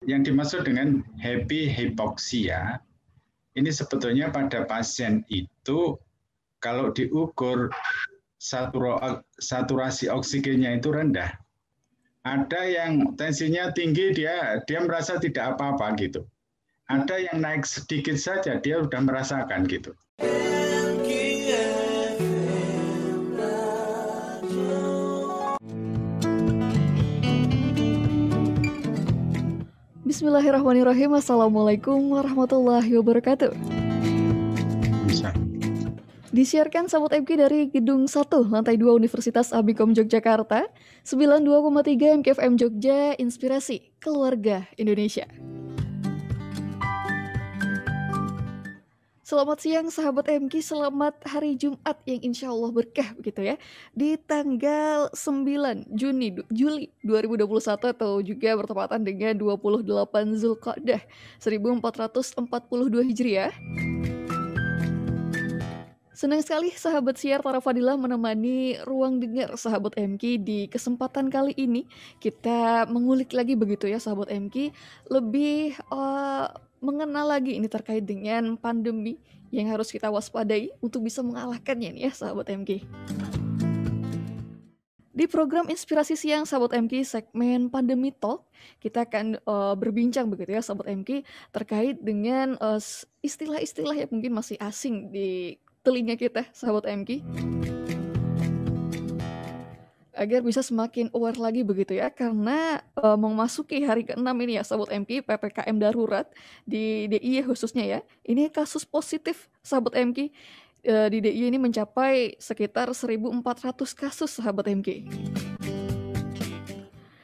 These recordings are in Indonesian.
Yang dimaksud dengan happy hypoxia, ini sebetulnya pada pasien itu kalau diukur saturasi oksigennya itu rendah. Ada yang tensinya tinggi, dia merasa tidak apa-apa gitu. Ada yang naik sedikit saja, dia sudah merasakan gitu. Bismillahirrahmanirrahim. Assalamualaikum warahmatullahi wabarakatuh. Bisa. Disiarkan Sahabat MK dari Gedung 1, Lantai 2 Universitas Abikom Yogyakarta, 92,3 MKFM Jogja, Inspirasi Keluarga Indonesia. Selamat siang Sahabat MK, selamat hari Jumat yang insya Allah berkah begitu ya. Di tanggal 9 Juli 2021 atau juga bertepatan dengan 28 Zulqa'dah 1442 Hijriah. Senang sekali sahabat siar Tara Fadilah menemani ruang dengar sahabat MK di kesempatan kali ini. Kita mengulik lagi begitu ya sahabat MK, lebih mengenal lagi ini terkait dengan pandemi yang harus kita waspadai untuk bisa mengalahkannya nih ya sahabat MK. Di program Inspirasi Siang Sahabat MK segmen Pandemi Talk, kita akan berbincang begitu ya Sahabat MK terkait dengan istilah-istilah yang mungkin masih asing di telinga kita Sahabat MK. Agar bisa semakin aware lagi begitu ya, karena memasuki hari ke-6 ini ya Sahabat MK, PPKM darurat di DIY khususnya ya. Ini kasus positif Sahabat MK di DIY ini mencapai sekitar 1.400 kasus Sahabat MK.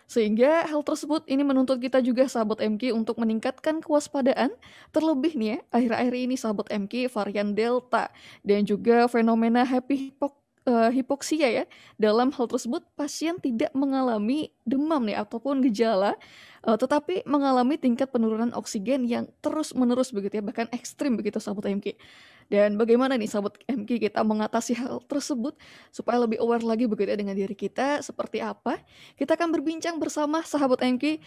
Sehingga hal tersebut ini menuntut kita juga Sahabat MK untuk meningkatkan kewaspadaan, terlebih nih ya, akhir-akhir ini Sahabat MK varian Delta dan juga fenomena hipoksia ya. Dalam hal tersebut pasien tidak mengalami demam nih ataupun gejala, tetapi mengalami tingkat penurunan oksigen yang terus-menerus begitu ya, bahkan ekstrim begitu Sahabat MK. Dan bagaimana nih Sahabat MK kita mengatasi hal tersebut supaya lebih aware lagi begitu ya dengan diri kita seperti apa? Kita akan berbincang bersama Sahabat MK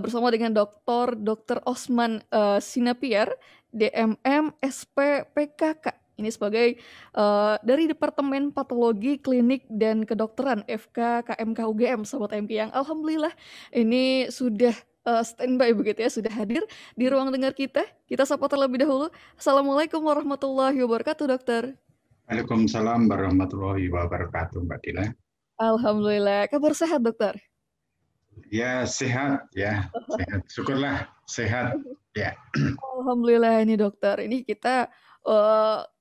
bersama dengan Dr. Osman Sinapiar, DMM SP PKK. Ini sebagai dari Departemen Patologi Klinik dan Kedokteran FK KMK UGM Sahabat MK yang alhamdulillah ini sudah standby begitu ya, sudah hadir di ruang dengar kita. Kita sapa terlebih dahulu. Assalamualaikum warahmatullahi wabarakatuh, Dokter. Waalaikumsalam warahmatullahi wabarakatuh, Mbak Dila. Alhamdulillah. Kabar sehat, Dokter? Ya, sehat ya. Sehat. Syukurlah sehat ya. Alhamdulillah ini Dokter. Ini kita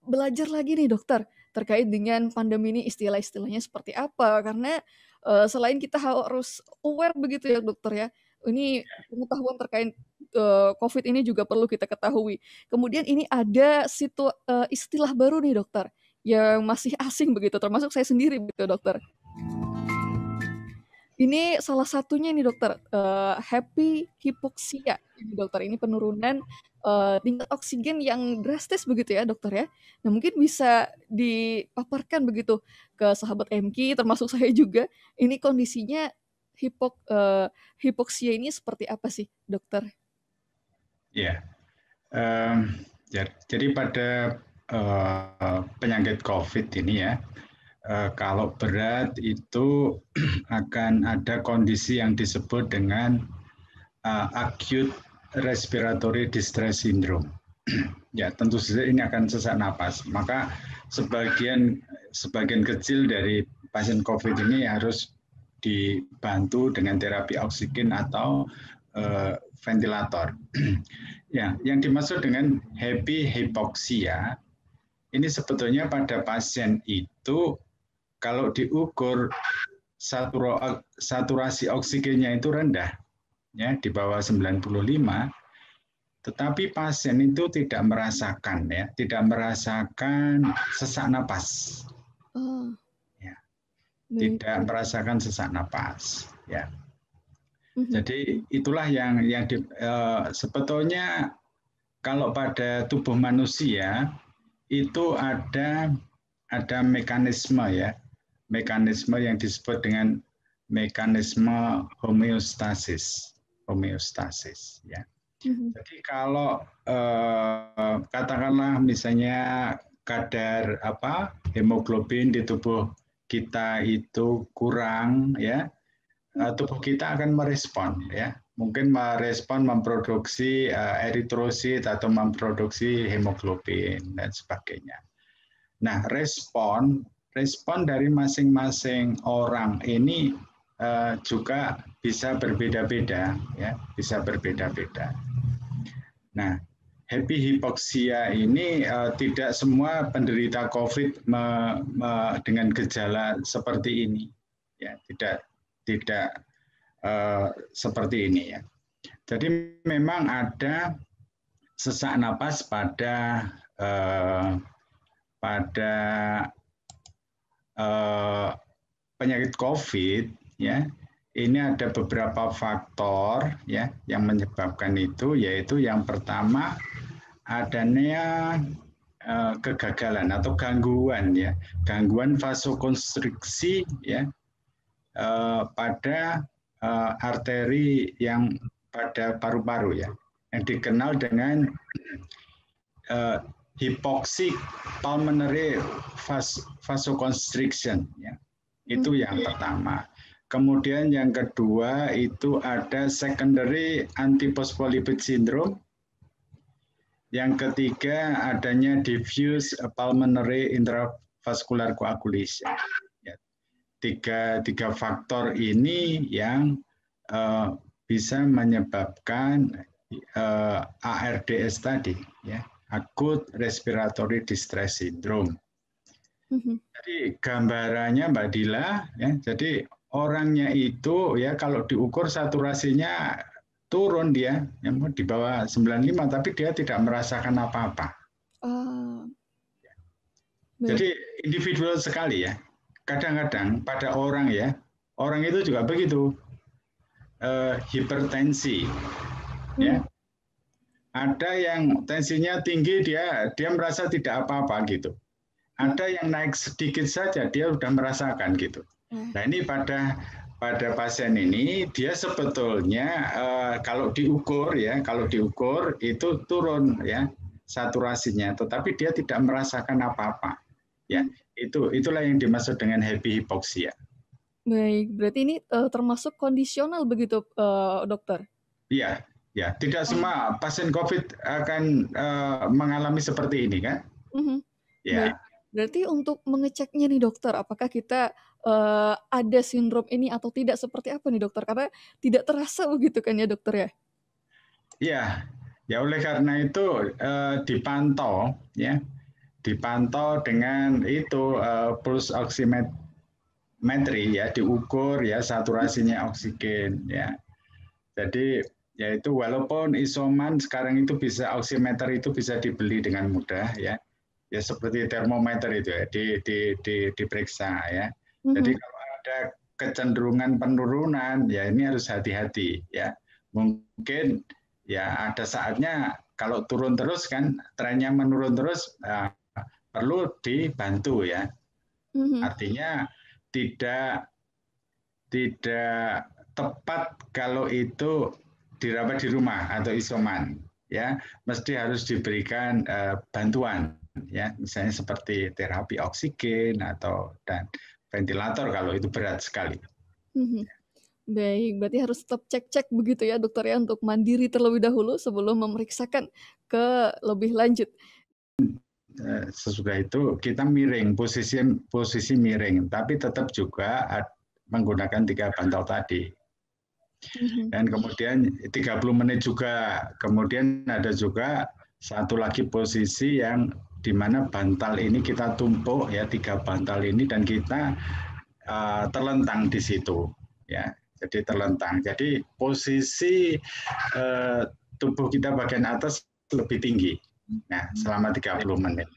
belajar lagi nih Dokter terkait dengan pandemi ini istilah-istilahnya seperti apa, karena selain kita harus aware begitu ya Dokter ya, ini pengetahuan terkait COVID ini juga perlu kita ketahui. Kemudian ini ada istilah baru nih Dokter yang masih asing begitu, termasuk saya sendiri begitu Dokter. Ini salah satunya nih Dokter, happy hypoxia ini Dokter, ini penurunan tingkat oksigen yang drastis begitu ya Dokter ya. Nah mungkin bisa dipaparkan begitu ke sahabat MK termasuk saya juga, ini kondisinya hypoxia ini seperti apa sih Dokter? Ya, jadi pada penyakit COVID ini ya, kalau berat itu akan ada kondisi yang disebut dengan acute respiratory distress syndrome. Ya, tentu saja ini akan sesak napas. Maka sebagian kecil dari pasien COVID ini harus dibantu dengan terapi oksigen atau ventilator. Ya, yang dimaksud dengan happy hypoxia ini sebetulnya pada pasien itu kalau diukur saturasi oksigennya itu rendah, ya di bawah 95, tetapi pasien itu tidak merasakan sesak napas. Ya. Tidak merasakan sesak napas, ya. Jadi itulah yang sebetulnya kalau pada tubuh manusia itu ada mekanisme ya, mekanisme yang disebut dengan mekanisme homeostasis. homeostasis. Ya. Jadi kalau katakanlah misalnya kadar hemoglobin di tubuh kita itu kurang, ya, tubuh kita akan merespon, ya, mungkin memproduksi eritrosit atau memproduksi hemoglobin dan sebagainya. Nah, respon dari masing-masing orang ini juga bisa berbeda-beda, ya, bisa berbeda-beda. Nah, happy hypoxia ini tidak semua penderita COVID dengan gejala seperti ini, ya, tidak seperti ini, ya. Jadi memang ada sesak napas pada penyakit COVID, ya. Ini ada beberapa faktor, ya, yang menyebabkan itu, yaitu yang pertama adanya kegagalan atau gangguan, ya, gangguan vasokonstriksi, ya, pada arteri yang pada paru-paru, ya, yang dikenal dengan hypoxic pulmonary vasoconstriction, ya. Itu yang pertama. Kemudian yang kedua itu ada secondary antiphospholipid syndrome. Yang ketiga adanya diffuse pulmonary intravascular coagulation. Ya. Tiga faktor ini yang bisa menyebabkan ARDS tadi, ya, acute respiratory distress syndrome. Jadi gambarannya Mbak Dila, ya, jadi orangnya itu, ya, kalau diukur saturasinya turun dia, ya, di bawah 95, tapi dia tidak merasakan apa-apa. Jadi individual sekali, ya. Kadang-kadang pada orang, ya, orang itu juga begitu, hipertensi, ya. Ada yang tensinya tinggi, dia merasa tidak apa-apa gitu. Ada yang naik sedikit saja dia sudah merasakan gitu. Nah, ini pada pasien ini dia sebetulnya kalau diukur, ya, itu turun, ya, saturasinya, tetapi dia tidak merasakan apa-apa. Ya, itulah yang dimaksud dengan happy hypoxia. Baik, berarti ini termasuk kondisional begitu, dokter? Iya, ya, tidak semua pasien COVID akan mengalami seperti ini, kan? Ya. Baik. Berarti untuk mengeceknya nih dokter, apakah kita ada sindrom ini atau tidak, seperti apa nih dokter? Karena tidak terasa begitu kan ya dokter ya? Iya, ya, oleh karena itu dipantau, ya, dipantau dengan itu pulse oximetry, ya, diukur, ya, saturasinya oksigen, ya. Jadi yaitu walaupun isoman sekarang itu bisa oximeter itu bisa dibeli dengan mudah, ya. Ya seperti termometer itu, ya, diperiksa, ya. Jadi kalau ada kecenderungan penurunan, ya ini harus hati-hati, ya. Mungkin, ya, ada saatnya kalau turun terus kan, trennya menurun terus, perlu dibantu, ya. Artinya tidak tepat kalau itu dirawat di rumah atau isoman, ya, mesti harus diberikan bantuan, ya, misalnya seperti terapi oksigen dan ventilator kalau itu berat sekali. Baik, berarti harus tetap cek-cek begitu ya dokter ya, untuk mandiri terlebih dahulu sebelum memeriksakan ke lebih lanjut. Sesudah itu kita miring, posisi miring, tapi tetap juga menggunakan 3 bantal tadi. Dan kemudian 30 menit juga. Kemudian ada juga satu lagi posisi yang di mana bantal ini kita tumpuk, ya, 3 bantal ini, dan kita terlentang di situ, ya. Jadi terlentang. Jadi posisi tubuh kita bagian atas lebih tinggi. Nah, selama 30 menit.